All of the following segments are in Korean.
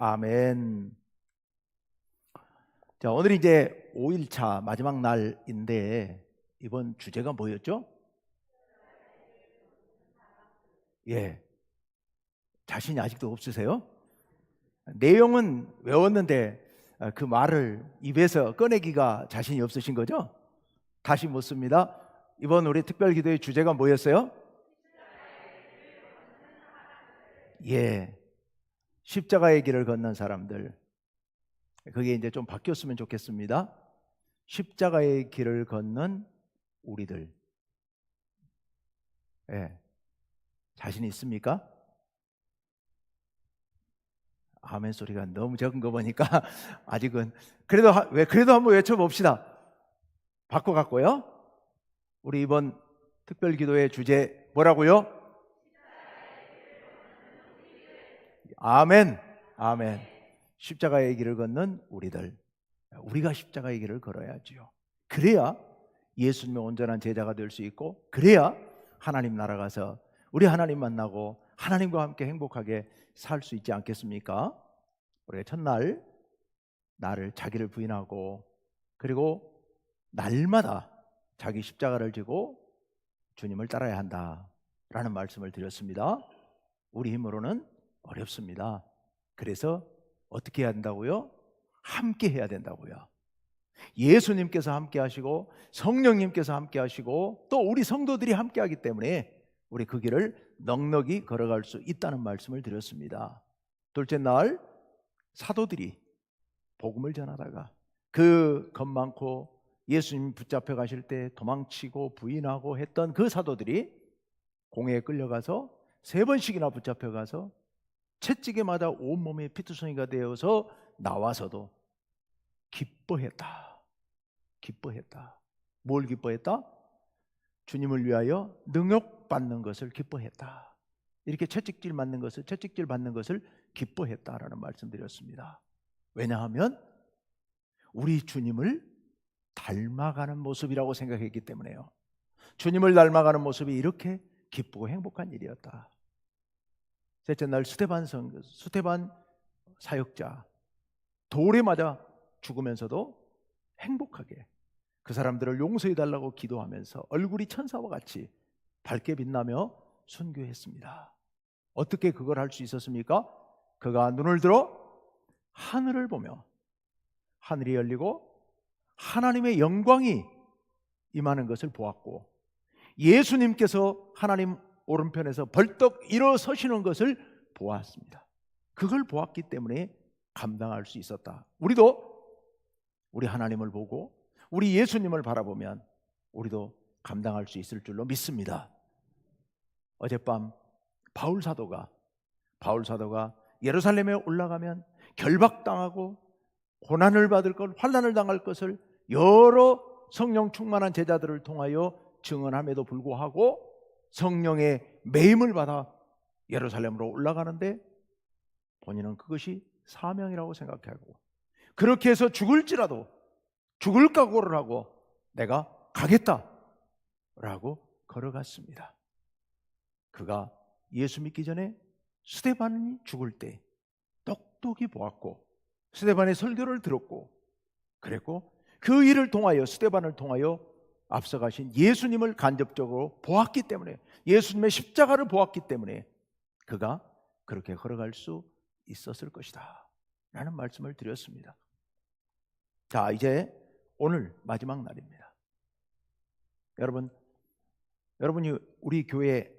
아멘. 자, 오늘이 이제 5일차 마지막 날인데 이번 주제가 뭐였죠? 예, 자신이 아직도 없으세요? 내용은 외웠는데 그 말을 입에서 꺼내기가 자신이 없으신 거죠? 다시 묻습니다. 이번 우리 특별기도의 주제가 뭐였어요? 예, 십자가의 길을 걷는 사람들. 그게 이제 좀 바뀌었으면 좋겠습니다. 십자가의 길을 걷는 우리들. 예, 자신 있습니까? 아멘 소리가 너무 적은 거 보니까 아직은 그래도 한번 외쳐봅시다. 바꿔갖고요. 우리 이번 특별기도의 주제 뭐라고요? 아멘. 아멘. 십자가의 길을 걷는 우리들. 우리가 십자가의 길을 걸어야지요. 그래야 예수님의 온전한 제자가 될 수 있고, 그래야 하나님 나라 가서 우리 하나님 만나고 하나님과 함께 행복하게 살 수 있지 않겠습니까? 우리가 첫날 나를 자기를 부인하고, 그리고 날마다 자기 십자가를 지고 주님을 따라야 한다라는 말씀을 드렸습니다. 우리 힘으로는 어렵습니다. 그래서 어떻게 해야 된다고요? 함께 해야 된다고요. 예수님께서 함께 하시고 성령님께서 함께 하시고 또 우리 성도들이 함께 하기 때문에 우리 그 길을 넉넉히 걸어갈 수 있다는 말씀을 드렸습니다. 둘째 날 사도들이 복음을 전하다가 그 겁 많고 예수님 붙잡혀 가실 때 도망치고 부인하고 했던 그 사도들이 공회에 끌려가서 3번씩이나 붙잡혀 가서 채찍에 맞아 온몸이 피투성이가 되어서 나와서도 기뻐했다. 뭘 기뻐했다? 주님을 위하여 능욕받는 것을 기뻐했다. 이렇게 채찍질 받는 것을 기뻐했다라는 말씀드렸습니다. 왜냐하면 우리 주님을 닮아가는 모습이라고 생각했기 때문에요. 주님을 닮아가는 모습이 이렇게 기쁘고 행복한 일이었다. 셋째 날 스데반 사역자 돌에 맞아 죽으면서도 행복하게 그 사람들을 용서해 달라고 기도하면서 얼굴이 천사와 같이 밝게 빛나며 순교했습니다. 어떻게 그걸 할 수 있었습니까? 그가 눈을 들어 하늘을 보며 하늘이 열리고 하나님의 영광이 임하는 것을 보았고 예수님께서 하나님 오른편에서 벌떡 일어서시는 것을 보았습니다. 그걸 보았기 때문에 감당할 수 있었다. 우리도 우리 하나님을 보고 우리 예수님을 바라보면 우리도 감당할 수 있을 줄로 믿습니다. 어젯밤 바울 사도가 예루살렘에 올라가면 결박당하고 고난을 받을 것, 환난을 당할 것을 여러 성령 충만한 제자들을 통하여 증언함에도 불구하고 성령의 매임을 받아 예루살렘으로 올라가는데 본인은 그것이 사명이라고 생각하고 그렇게 해서 죽을지라도 죽을 각오를 하고 내가 가겠다라고 걸어갔습니다. 그가 예수 믿기 전에 스데반이 죽을 때 똑똑히 보았고 스데반의 설교를 들었고 그랬고 그 일을 통하여 스데반을 통하여 앞서가신 예수님을 간접적으로 보았기 때문에 예수님의 십자가를 보았기 때문에 그가 그렇게 걸어갈 수 있었을 것이다 라는 말씀을 드렸습니다. 자, 이제 오늘 마지막 날입니다. 여러분이 우리 교회에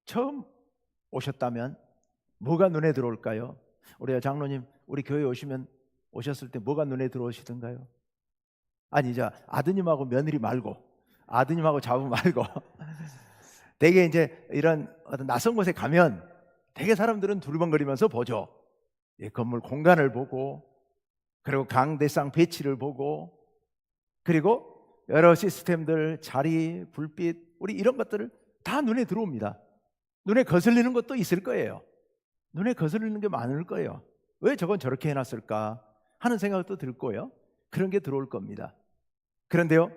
처음 오셨다면 뭐가 눈에 들어올까요? 우리 장로님 우리 교회에 오셨을 때 뭐가 눈에 들어오시던가요? 아니 자 아드님하고 며느리 말고 아드님하고 자부 말고 되게 이제 이런 어떤 낯선 곳에 가면 되게 사람들은 두리번거리면서 보죠. 예, 건물 공간을 보고 그리고 강대상 배치를 보고 그리고 여러 시스템들 자리 불빛 우리 이런 것들을 다 눈에 들어옵니다. 눈에 거슬리는 것도 있을 거예요. 눈에 거슬리는 게 많을 거예요. 왜 저건 저렇게 해놨을까 하는 생각도 들 거예요. 그런 게 들어올 겁니다. 그런데요,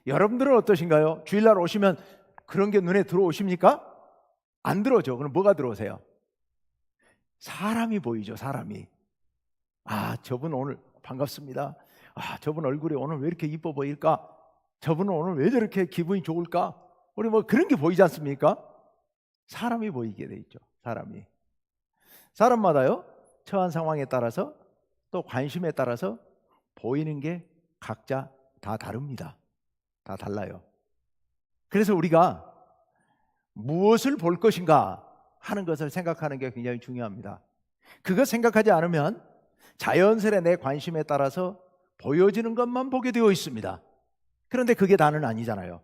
여러분들은 어떠신가요? 주일날 오시면 그런 게 눈에 들어오십니까? 안 들어오죠. 그럼 뭐가 들어오세요? 사람이 보이죠. 사람이. 아, 저분 오늘 반갑습니다. 아, 저분 얼굴이 오늘 왜 이렇게 이뻐 보일까? 저분은 오늘 왜 저렇게 기분이 좋을까? 우리 뭐 그런 게 보이지 않습니까? 사람이 보이게 돼 있죠. 사람마다요, 처한 상황에 따라서 또 관심에 따라서 보이는 게 각자 다 다릅니다. 다 달라요. 그래서 우리가 무엇을 볼 것인가 하는 것을 생각하는 게 굉장히 중요합니다. 그거 생각하지 않으면 자연스레 내 관심에 따라서 보여지는 것만 보게 되어 있습니다. 그런데 그게 다는 아니잖아요.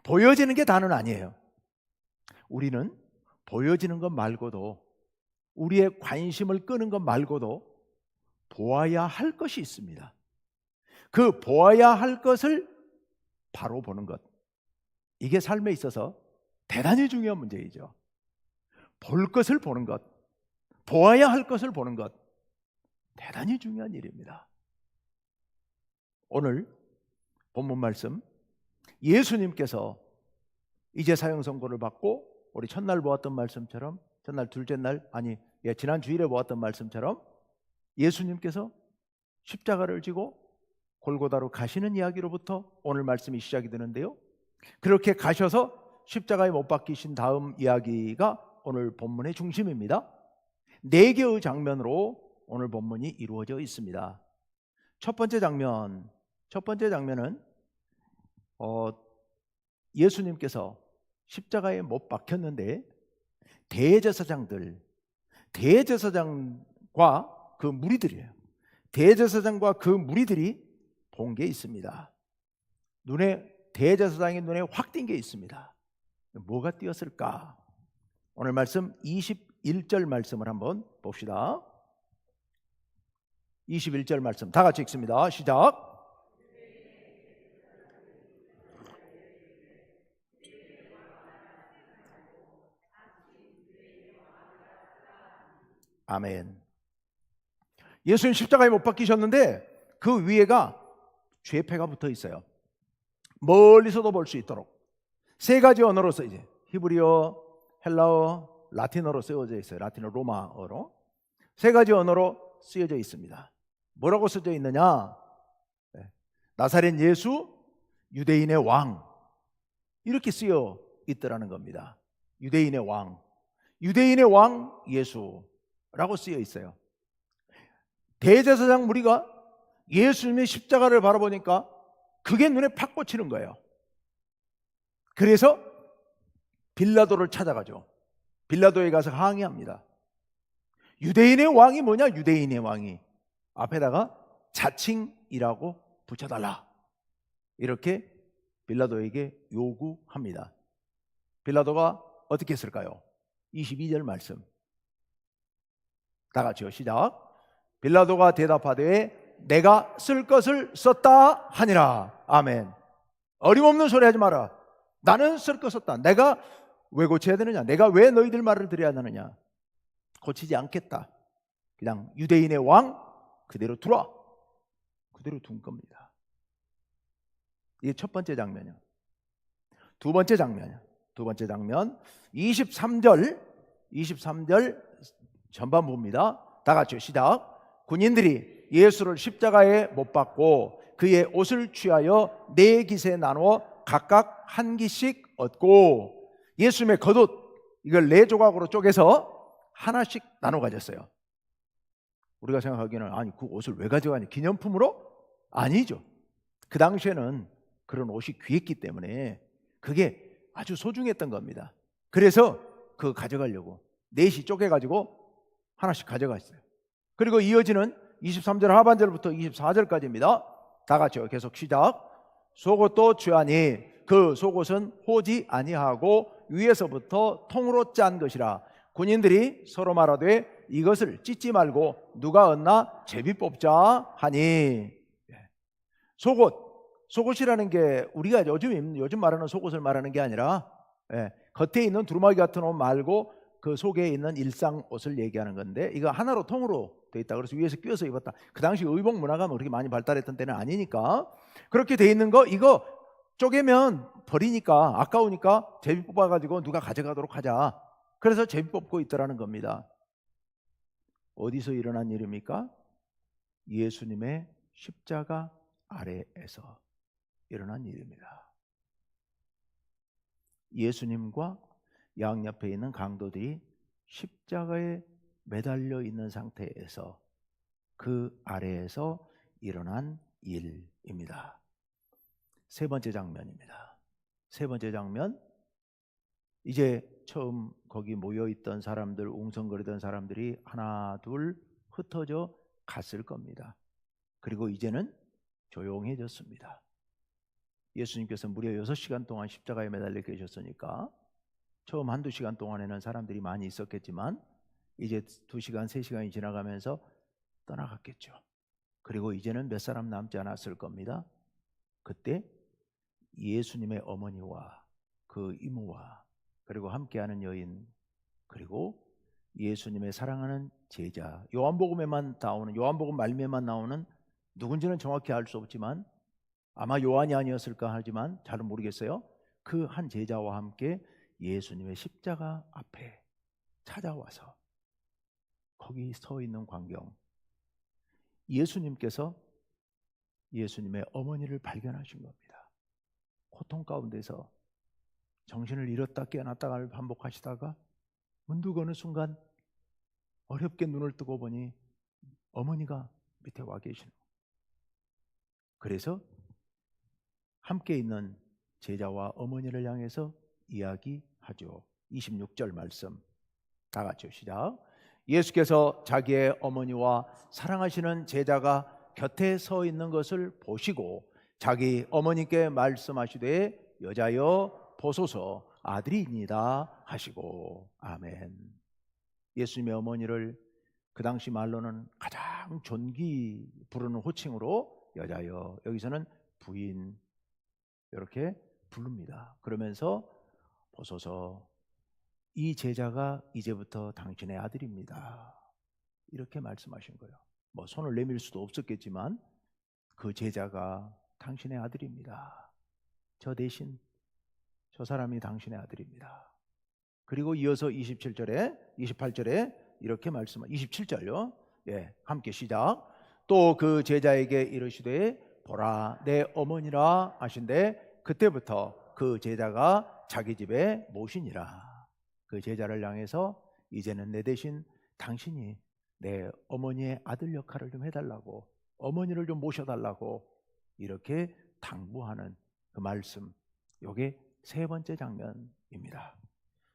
보여지는 게 다는 아니에요. 우리는 보여지는 것 말고도, 우리의 관심을 끄는 것 말고도 보아야 할 것이 있습니다. 그 보아야 할 것을 바로 보는 것, 이게 삶에 있어서 대단히 중요한 문제이죠. 볼 것을 보는 것, 보아야 할 것을 보는 것, 대단히 중요한 일입니다. 오늘 본문 말씀, 예수님께서 이제 사형 선고를 받고 우리 첫날 보았던 말씀처럼, 첫날 둘째 날, 지난 주일에 보았던 말씀처럼 예수님께서 십자가를 지고 골고다로 가시는 이야기로부터 오늘 말씀이 시작이 되는데요, 그렇게 가셔서 십자가에 못 박히신 다음 이야기가 오늘 본문의 중심입니다. 4개의 장면으로 오늘 본문이 이루어져 있습니다. 첫 번째 장면은 예수님께서 십자가에 못 박혔는데 대제사장과 그 무리들이에요. 대제사장과 그 무리들이 본 게 있습니다. 대제사장의 눈에 확 띈 게 있습니다. 뭐가 띄었을까? 오늘 말씀 21절 말씀을 한번 봅시다. 21절 말씀 다 같이 읽습니다. 시작. 아멘. 예수님 십자가에 못 박히셨는데 그 위에가 죄패가 붙어 있어요. 멀리서도 볼 수 있도록 3가지 언어로 쓰여져 있어요. 히브리어, 헬라어, 라틴어로 쓰여져 있어요. 라틴어, 로마어로 3가지 언어로 쓰여져 있습니다. 뭐라고 쓰여져 있느냐? 나사렛 예수, 유대인의 왕, 이렇게 쓰여 있더라는 겁니다. 유대인의 왕 예수라고 쓰여 있어요. 대제사장 무리가 예수님의 십자가를 바라보니까 그게 눈에 팍 꽂히는 거예요. 그래서 빌라도를 찾아가죠. 빌라도에 가서 항의합니다. 유대인의 왕이 뭐냐? 유대인의 왕이 앞에다가 자칭이라고 붙여달라, 이렇게 빌라도에게 요구합니다. 빌라도가 어떻게 했을까요? 22절 말씀 다 같이요. 시작. 빌라도가 대답하되 내가 쓸 것을 썼다 하니라. 아멘. 어림없는 소리 하지 마라. 나는 쓸 것 썼다. 내가 왜 고쳐야 되느냐? 내가 왜 너희들 말을 들어야 하느냐? 고치지 않겠다. 그냥 유대인의 왕 그대로 두라. 그대로 둔 겁니다. 이게 첫 번째 장면이야. 두 번째 장면 23절 전반부입니다. 다 같이요. 시작. 군인들이 예수를 십자가에 못 박고 그의 옷을 취하여 4깃에 나누어 각각 한 깃씩 얻고 예수님의 겉옷 이걸 4조각으로 쪼개서 하나씩 나눠 가졌어요. 우리가 생각하기에는 아니 그 옷을 왜 가져가니? 기념품으로? 아니죠. 그 당시에는 그런 옷이 귀했기 때문에 그게 아주 소중했던 겁니다. 그래서 그거 가져가려고 4시 쪼개가지고 하나씩 가져갔어요. 그리고 이어지는 23절 하반절부터 24절까지입니다. 다 같이요. 계속 시작. 속옷도 취하니 그 속옷은 호지 아니하고 위에서부터 통으로 짠 것이라. 군인들이 서로 말하되 이것을 찢지 말고 누가 얻나 제비 뽑자 하니. 속옷이라는 게 우리가 요즘 말하는 속옷을 말하는 게 아니라 겉에 있는 두루마기 같은 옷 말고 그 속에 있는 일상 옷을 얘기하는 건데, 이거 하나로 통으로 돼 있다. 그래서 위에서 끼워서 입었다. 그 당시 의복 문화가 그렇게 많이 발달했던 때는 아니니까 그렇게 돼 있는 거 이거 쪼개면 버리니까 아까우니까 제비 뽑아가지고 누가 가져가도록 하자. 그래서 제비 뽑고 있더라는 겁니다. 어디서 일어난 일입니까? 예수님의 십자가 아래에서 일어난 일입니다. 예수님과 양옆에 있는 강도들이 십자가에 매달려 있는 상태에서 그 아래에서 일어난 일입니다. 세 번째 장면입니다. 세 번째 장면, 이제 처음 거기 모여있던 사람들, 웅성거리던 사람들이 하나 둘 흩어져 갔을 겁니다. 그리고 이제는 조용해졌습니다. 예수님께서 무려 6시간 동안 십자가에 매달려 계셨으니까 처음 한두 시간 동안에는 사람들이 많이 있었겠지만 이제 2시간, 3시간이 지나가면서 떠나갔겠죠. 그리고 이제는 몇 사람 남지 않았을 겁니다. 그때 예수님의 어머니와 그 이모와 그리고 함께하는 여인, 그리고 예수님의 사랑하는 제자, 요한복음에만 나오는, 요한복음 말미에만 나오는, 누군지는 정확히 알 수 없지만 아마 요한이 아니었을까 하지만 잘은 모르겠어요. 그 한 제자와 함께 예수님의 십자가 앞에 찾아와서 거기 서 있는 광경, 예수님께서 예수님의 어머니를 발견하신 겁니다. 고통 가운데서 정신을 잃었다 깨어났다가 반복하시다가 문득 어느 순간 어렵게 눈을 뜨고 보니 어머니가 밑에 와 계시는 거예요. 그래서 함께 있는 제자와 어머니를 향해서 이야기하죠. 26절 말씀 다 같이 시작. 예수께서 자기의 어머니와 사랑하시는 제자가 곁에 서 있는 것을 보시고 자기 어머니께 말씀하시되 여자여 보소서 아들이니이다 하시고. 아멘. 예수님의 어머니를 그 당시 말로는 가장 존귀 부르는 호칭으로 여자여, 여기서는 부인, 이렇게 부릅니다. 그러면서 보소서 이 제자가 이제부터 당신의 아들입니다, 이렇게 말씀하신 거예요. 뭐 손을 내밀 수도 없었겠지만 그 제자가 당신의 아들입니다. 저 대신 저 사람이 당신의 아들입니다. 그리고 이어서 27절에 28절에 이렇게 말씀하 27절요. 예, 함께 시작. 또 그 제자에게 이르시되 보라 내 어머니라 하신대 그때부터 그 제자가 자기 집에 모시니라. 그 제자를 향해서 이제는 내 대신 당신이 내 어머니의 아들 역할을 좀 해달라고, 어머니를 좀 모셔달라고 이렇게 당부하는 그 말씀, 이게 세 번째 장면입니다.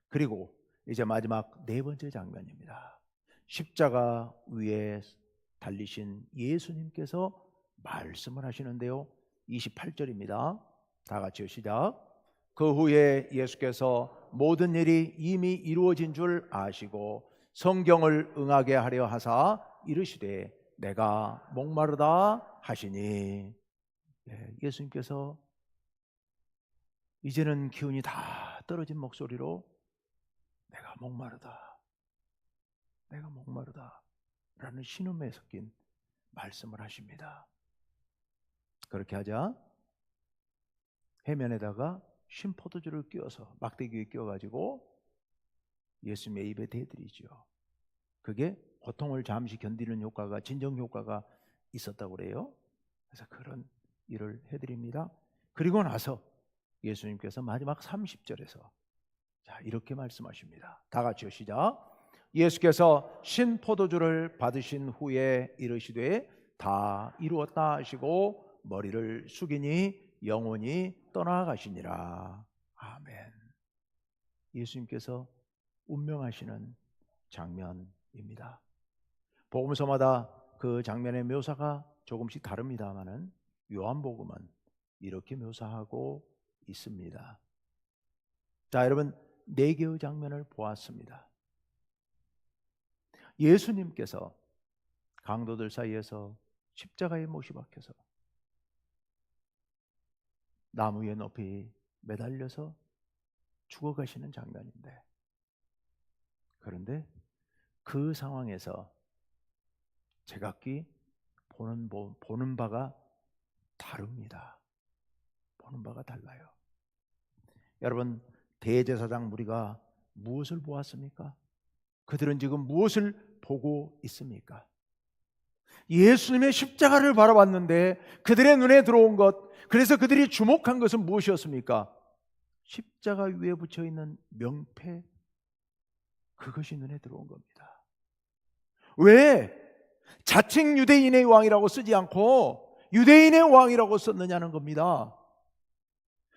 그리고 이제 마지막 네 번째 장면입니다. 십자가 위에 달리신 예수님께서 말씀을 하시는데요. 28절입니다. 다 같이 시작. 그 후에 예수께서 모든 일이 이미 이루어진 줄 아시고 성경을 응하게 하려 하사 이르시되 내가 목마르다 하시니. 예수님께서 이제는 기운이 다 떨어진 목소리로 내가 목마르다, 내가 목마르다 라는 신음에 섞인 말씀을 하십니다. 그렇게 하자 해면에다가 신포도주를 끼워서 막대기에 끼워가지고 예수님의 입에 대드리죠. 그게 고통을 잠시 견디는 효과가, 진정 효과가 있었다고 그래요. 그래서 그런 일을 해드립니다. 그리고 나서 예수님께서 마지막 30절에서 자 이렇게 말씀하십니다. 다 같이요 시작. 예수께서 신포도주를 받으신 후에 이르시되 다 이루었다 하시고 머리를 숙이니 영혼이 떠나가시니라. 아멘. 예수님께서 운명하시는 장면입니다. 복음서마다 그 장면의 묘사가 조금씩 다릅니다만은 요한복음은 이렇게 묘사하고 있습니다. 자, 여러분, 네 개의 장면을 보았습니다. 예수님께서 강도들 사이에서 십자가에 못이 박혀서 나무에 높이 매달려서 죽어가시는 장면인데, 그런데 그 상황에서 제각기 보는 바가 다릅니다. 보는 바가 달라요. 여러분, 대제사장 무리가 무엇을 보았습니까? 그들은 지금 무엇을 보고 있습니까? 예수님의 십자가를 바라봤는데 그들의 눈에 들어온 것, 그래서 그들이 주목한 것은 무엇이었습니까? 십자가 위에 붙여 있는 명패, 그것이 눈에 들어온 겁니다. 왜 자칭 유대인의 왕이라고 쓰지 않고 유대인의 왕이라고 썼느냐는 겁니다.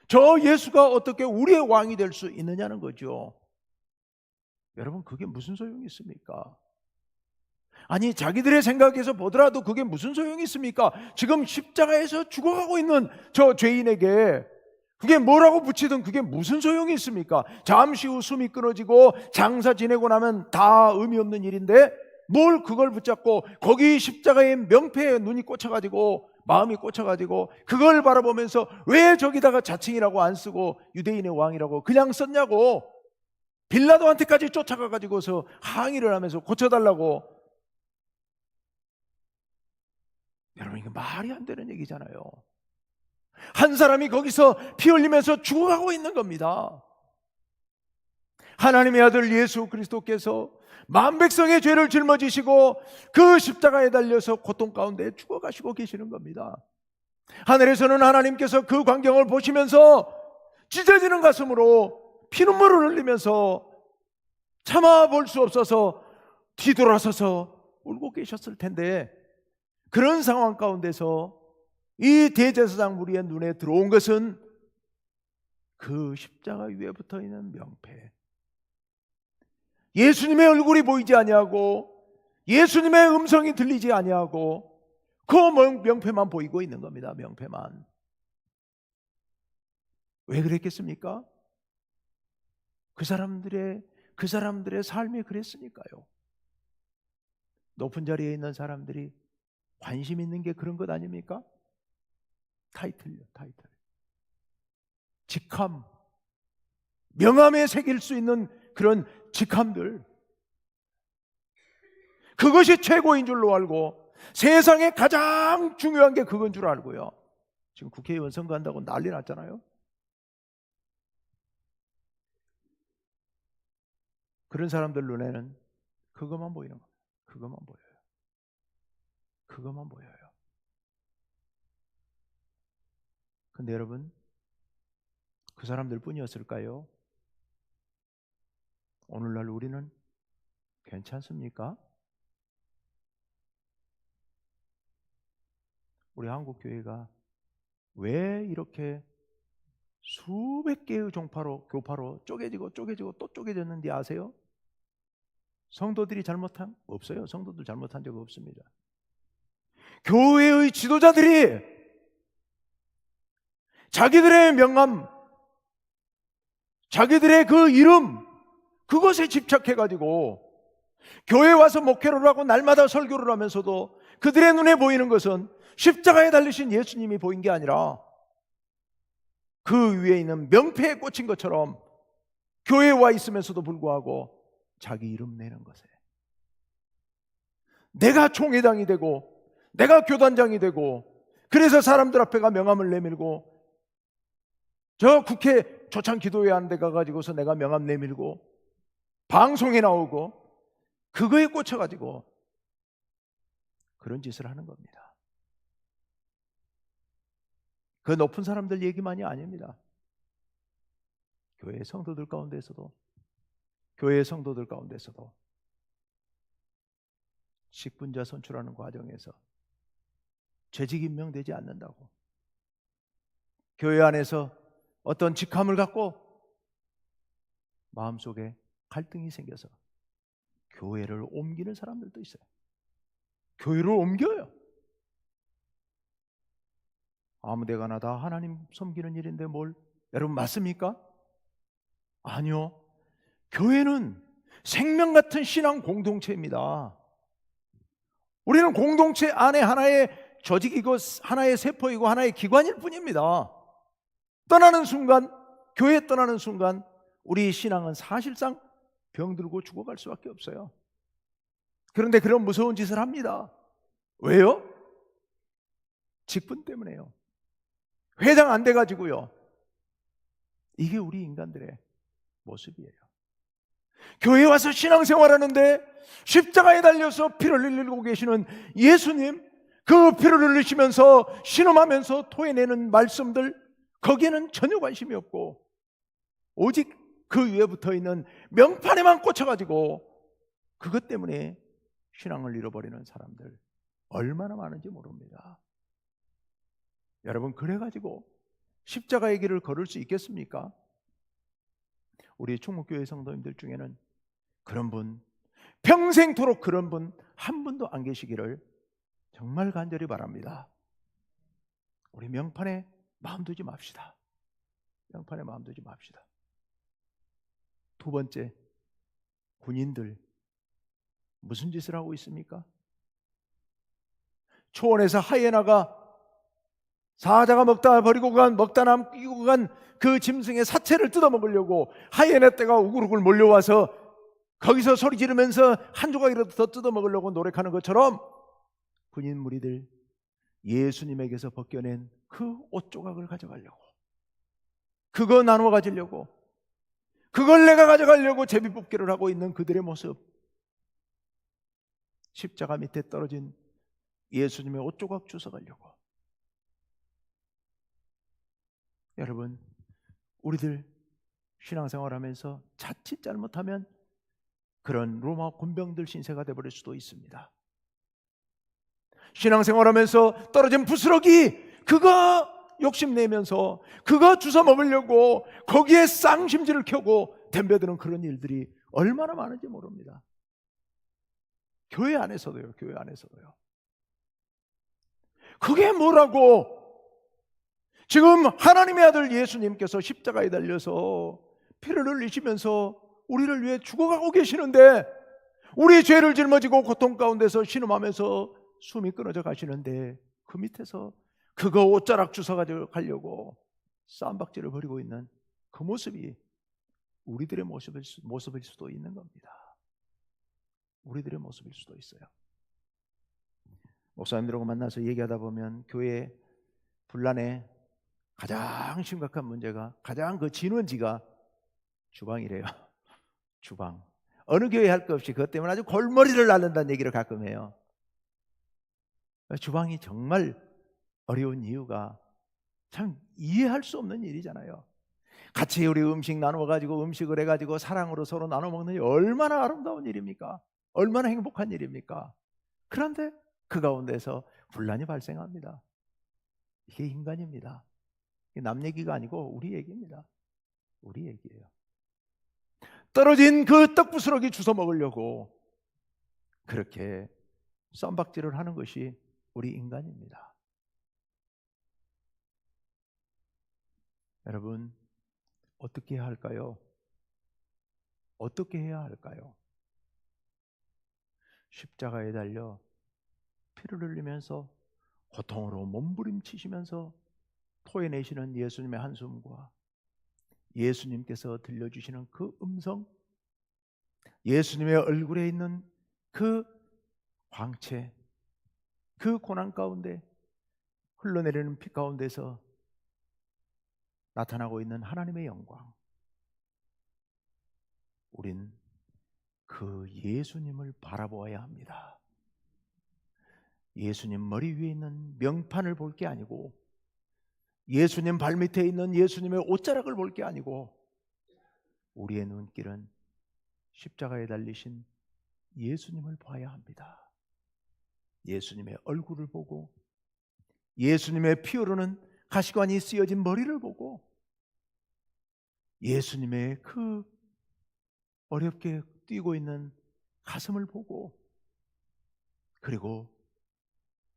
저 예수가 어떻게 우리의 왕이 될 수 있느냐는 거죠. 여러분, 그게 무슨 소용이 있습니까? 아니, 자기들의 생각에서 보더라도 그게 무슨 소용이 있습니까? 지금 십자가에서 죽어가고 있는 저 죄인에게 그게 뭐라고 붙이든 그게 무슨 소용이 있습니까? 잠시 후 숨이 끊어지고 장사 지내고 나면 다 의미 없는 일인데 뭘 그걸 붙잡고 거기 십자가의 명패에 눈이 꽂혀가지고 마음이 꽂혀가지고 그걸 바라보면서 왜 저기다가 자칭이라고 안 쓰고 유대인의 왕이라고 그냥 썼냐고, 빌라도한테까지 쫓아가가지고서 항의를 하면서 고쳐달라고. 여러분, 이게 말이 안 되는 얘기잖아요. 한 사람이 거기서 피 흘리면서 죽어가고 있는 겁니다. 하나님의 아들 예수 그리스도께서 만백성의 죄를 짊어지시고 그 십자가에 달려서 고통 가운데 죽어가시고 계시는 겁니다. 하늘에서는 하나님께서 그 광경을 보시면서 찢어지는 가슴으로 피눈물을 흘리면서 참아 볼 수 없어서 뒤돌아서서 울고 계셨을 텐데, 그런 상황 가운데서 이 대제사장 무리의 눈에 들어온 것은 그 십자가 위에 붙어 있는 명패, 예수님의 얼굴이 보이지 아니하고 예수님의 음성이 들리지 아니하고 그 명패만 보이고 있는 겁니다. 명패만. 왜 그랬겠습니까? 그 사람들의 삶이 그랬으니까요. 높은 자리에 있는 사람들이 관심 있는 게 그런 것 아닙니까? 타이틀. 직함, 명함에 새길 수 있는 그런 직함들, 그것이 최고인 줄로 알고 세상에 가장 중요한 게 그건 줄 알고요. 지금 국회의원 선거한다고 난리 났잖아요. 그런 사람들 눈에는 그것만 보이는 거예요. 그것만 보여요. 근데 여러분, 그 사람들 뿐이었을까요? 오늘날 우리는 괜찮습니까? 우리 한국교회가 왜 이렇게 수백 개의 교파로 쪼개지고 또 쪼개졌는지 아세요? 성도들이 잘못한? 없어요. 성도들 잘못한 적 없습니다. 교회의 지도자들이 자기들의 명함, 자기들의 그 이름, 그것에 집착해가지고 교회에 와서 목회를 하고 날마다 설교를 하면서도 그들의 눈에 보이는 것은 십자가에 달리신 예수님이 보인 게 아니라 그 위에 있는 명패에 꽂힌 것처럼 교회에 와 있으면서도 불구하고 자기 이름 내는 것에, 내가 총회장이 되고 내가 교단장이 되고 그래서 사람들 앞에 가 명함을 내밀고 저 국회 초창 기도회 하는 데 가가지고서 내가 명함 내밀고 방송에 나오고 그거에 꽂혀가지고 그런 짓을 하는 겁니다. 그 높은 사람들 얘기만이 아닙니다. 교회 성도들 가운데서도 직분자 선출하는 과정에서 재직 임명되지 않는다고, 교회 안에서 어떤 직함을 갖고 마음속에 갈등이 생겨서 교회를 옮기는 사람들도 있어요. 교회를 옮겨요. 아무 데가나 다 하나님 섬기는 일인데 뭘, 여러분 맞습니까? 아니요. 교회는 생명 같은 신앙 공동체입니다. 우리는 공동체 안에 하나의 조직이고 하나의 세포이고 하나의 기관일 뿐입니다. 떠나는 순간, 교회 떠나는 순간 우리 신앙은 사실상 병들고 죽어갈 수밖에 없어요. 그런데 그런 무서운 짓을 합니다. 왜요? 직분 때문에요. 회장 안 돼가지고요. 이게 우리 인간들의 모습이에요. 교회 와서 신앙생활하는데 십자가에 달려서 피를 흘리고 계시는 예수님, 그 피를 흘리시면서 신음하면서 토해내는 말씀들, 거기에는 전혀 관심이 없고 오직 그 위에 붙어있는 명판에만 꽂혀가지고 그것 때문에 신앙을 잃어버리는 사람들 얼마나 많은지 모릅니다. 여러분, 그래가지고 십자가의 길을 걸을 수 있겠습니까? 우리 충무교회 성도님들 중에는 그런 분, 평생토록 그런 분 한 분도 안 계시기를 정말 간절히 바랍니다. 우리 명판에 마음 두지 맙시다. 명판에 마음 두지 맙시다. 두 번째, 군인들 무슨 짓을 하고 있습니까? 초원에서 하이에나가 사자가 먹다 남기고 간 그 짐승의 사체를 뜯어먹으려고 하이에나 떼가 우글우글 몰려와서 거기서 소리 지르면서 한 조각이라도 더 뜯어먹으려고 노력하는 것처럼 군인 무리들 예수님에게서 벗겨낸 그 옷 조각을 가져가려고, 그거 나누어 가지려고, 그걸 내가 가져가려고 제비뽑기를 하고 있는 그들의 모습, 십자가 밑에 떨어진 예수님의 옷 조각 주워가려고. 여러분, 우리들 신앙생활하면서 자칫 잘못하면 그런 로마 군병들 신세가 되어버릴 수도 있습니다. 신앙생활하면서 떨어진 부스러기 그거 욕심내면서 그거 주워 먹으려고 거기에 쌍심지를 켜고 덤벼드는 그런 일들이 얼마나 많은지 모릅니다. 교회 안에서도요. 교회 안에서도요. 그게 뭐라고? 지금 하나님의 아들 예수님께서 십자가에 달려서 피를 흘리시면서 우리를 위해 죽어가고 계시는데, 우리의 죄를 짊어지고 고통 가운데서 신음하면서 숨이 끊어져 가시는데, 그 밑에서 그거 옷자락 주워가지고 가려고 쌈박질을 벌이고 있는 그 모습이 우리들의 모습일 수도 있는 겁니다. 우리들의 모습일 수도 있어요. 목사님들하고 만나서 얘기하다 보면 교회 분란의 가장 심각한 문제가, 가장 그 진원지가 주방이래요. 주방. 어느 교회 할 것 없이 그것 때문에 아주 골머리를 앓는다는 얘기를 가끔 해요. 주방이 정말 어려운 이유가 참 이해할 수 없는 일이잖아요. 같이 우리 음식 나누어가지고 음식을 해가지고 사랑으로 서로 나눠 먹는 게 얼마나 아름다운 일입니까? 얼마나 행복한 일입니까? 그런데 그 가운데서 분란이 발생합니다. 이게 인간입니다. 남 얘기가 아니고 우리 얘기입니다. 우리 얘기예요. 떨어진 그 떡부스러기 주워 먹으려고 그렇게 쌈박질을 하는 것이 우리 인간입니다. 여러분, 어떻게 해야 할까요? 어떻게 해야 할까요? 십자가에 달려 피를 흘리면서 고통으로 몸부림치시면서 토해내시는 예수님의 한숨과 예수님께서 들려주시는 그 음성, 예수님의 얼굴에 있는 그 광채, 그 고난 가운데 흘러내리는 피 가운데서 나타나고 있는 하나님의 영광, 우린 그 예수님을 바라보아야 합니다. 예수님 머리 위에 있는 명판을 볼 게 아니고, 예수님 발밑에 있는 예수님의 옷자락을 볼 게 아니고, 우리의 눈길은 십자가에 달리신 예수님을 봐야 합니다. 예수님의 얼굴을 보고, 예수님의 피 흐르는 가시관이 쓰여진 머리를 보고, 예수님의 그 어렵게 뛰고 있는 가슴을 보고, 그리고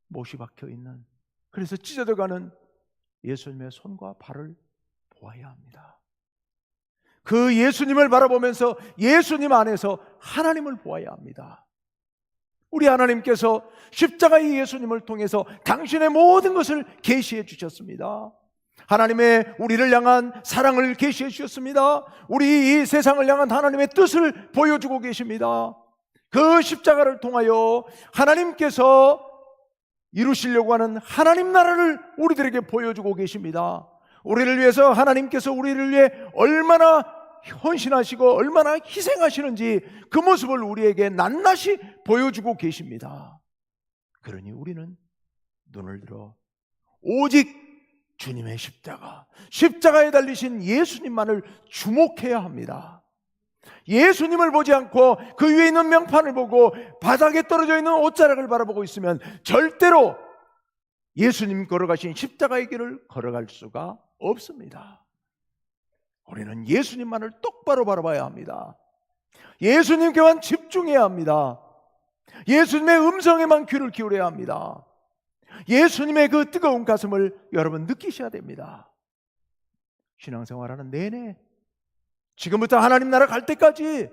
못이 박혀 있는, 그래서 찢어져가는 예수님의 손과 발을 보아야 합니다. 그 예수님을 바라보면서 예수님 안에서 하나님을 보아야 합니다. 우리 하나님께서 십자가의 예수님을 통해서 당신의 모든 것을 계시해 주셨습니다. 하나님의 우리를 향한 사랑을 계시해 주셨습니다. 우리 이 세상을 향한 하나님의 뜻을 보여주고 계십니다. 그 십자가를 통하여 하나님께서 이루시려고 하는 하나님 나라를 우리들에게 보여주고 계십니다. 우리를 위해서 하나님께서 우리를 위해 얼마나 헌신하시고 얼마나 희생하시는지 그 모습을 우리에게 낱낱이 보여주고 계십니다. 그러니 우리는 눈을 들어 오직 주님의 십자가에 달리신 예수님만을 주목해야 합니다. 예수님을 보지 않고 그 위에 있는 명판을 보고 바닥에 떨어져 있는 옷자락을 바라보고 있으면 절대로 예수님 걸어가신 십자가의 길을 걸어갈 수가 없습니다. 우리는 예수님만을 똑바로 바라봐야 합니다. 예수님께만 집중해야 합니다. 예수님의 음성에만 귀를 기울여야 합니다. 예수님의 그 뜨거운 가슴을 여러분 느끼셔야 됩니다. 신앙생활하는 내내 지금부터 하나님 나라 갈 때까지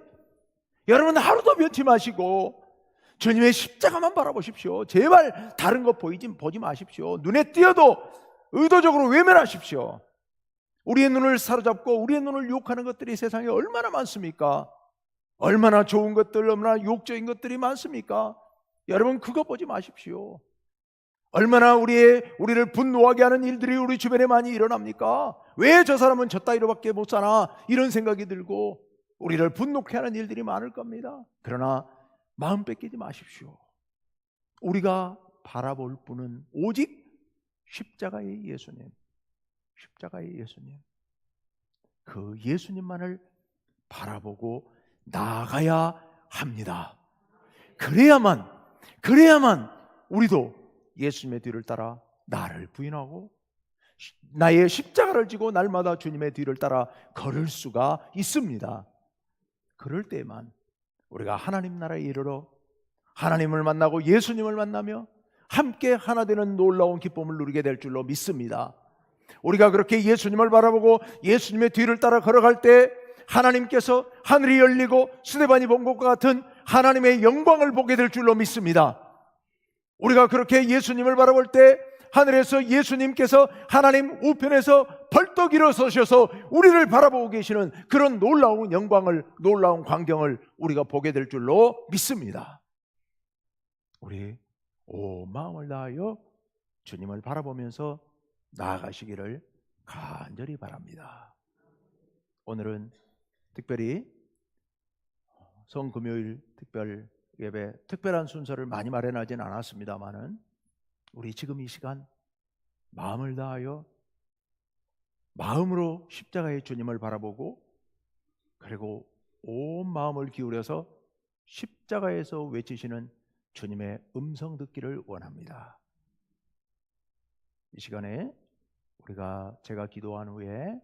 여러분 하루도 면치 마시고 주님의 십자가만 바라보십시오. 제발 다른 거 보지 마십시오. 눈에 띄어도 의도적으로 외면하십시오. 우리의 눈을 사로잡고 우리의 눈을 유혹하는 것들이 세상에 얼마나 많습니까? 얼마나 좋은 것들, 얼마나 유혹적인 것들이 많습니까? 여러분 그거 보지 마십시오. 얼마나 우리를 분노하게 하는 일들이 우리 주변에 많이 일어납니까? 왜 저 사람은 저 따위로밖에 못 사나? 이런 생각이 들고 우리를 분노케 하는 일들이 많을 겁니다. 그러나 마음 뺏기지 마십시오. 우리가 바라볼 분은 오직 십자가의 예수님, 십자가의 예수님, 그 예수님만을 바라보고 나아가야 합니다. 그래야만 우리도 예수님의 뒤를 따라 나를 부인하고 나의 십자가를 지고 날마다 주님의 뒤를 따라 걸을 수가 있습니다. 그럴 때에만 우리가 하나님 나라에 이르러 하나님을 만나고 예수님을 만나며 함께 하나 되는 놀라운 기쁨을 누리게 될 줄로 믿습니다. 우리가 그렇게 예수님을 바라보고 예수님의 뒤를 따라 걸어갈 때 하나님께서 하늘이 열리고 스데반이 본 것과 같은 하나님의 영광을 보게 될 줄로 믿습니다. 우리가 그렇게 예수님을 바라볼 때 하늘에서 예수님께서 하나님 우편에서 벌떡 일어서셔서 우리를 바라보고 계시는 그런 놀라운 영광을, 놀라운 광경을 우리가 보게 될 줄로 믿습니다. 우리 온 마음을 다하여 주님을 바라보면서 나아가시기를 간절히 바랍니다. 오늘은 특별히 성금요일 특별 예배, 특별한 순서를 많이 마련하진 않았습니다만은 우리 지금 이 시간 마음을 다하여 마음으로 십자가의 주님을 바라보고 그리고 온 마음을 기울여서 십자가에서 외치시는 주님의 음성 듣기를 원합니다. 이 시간에 제가 기도한 후에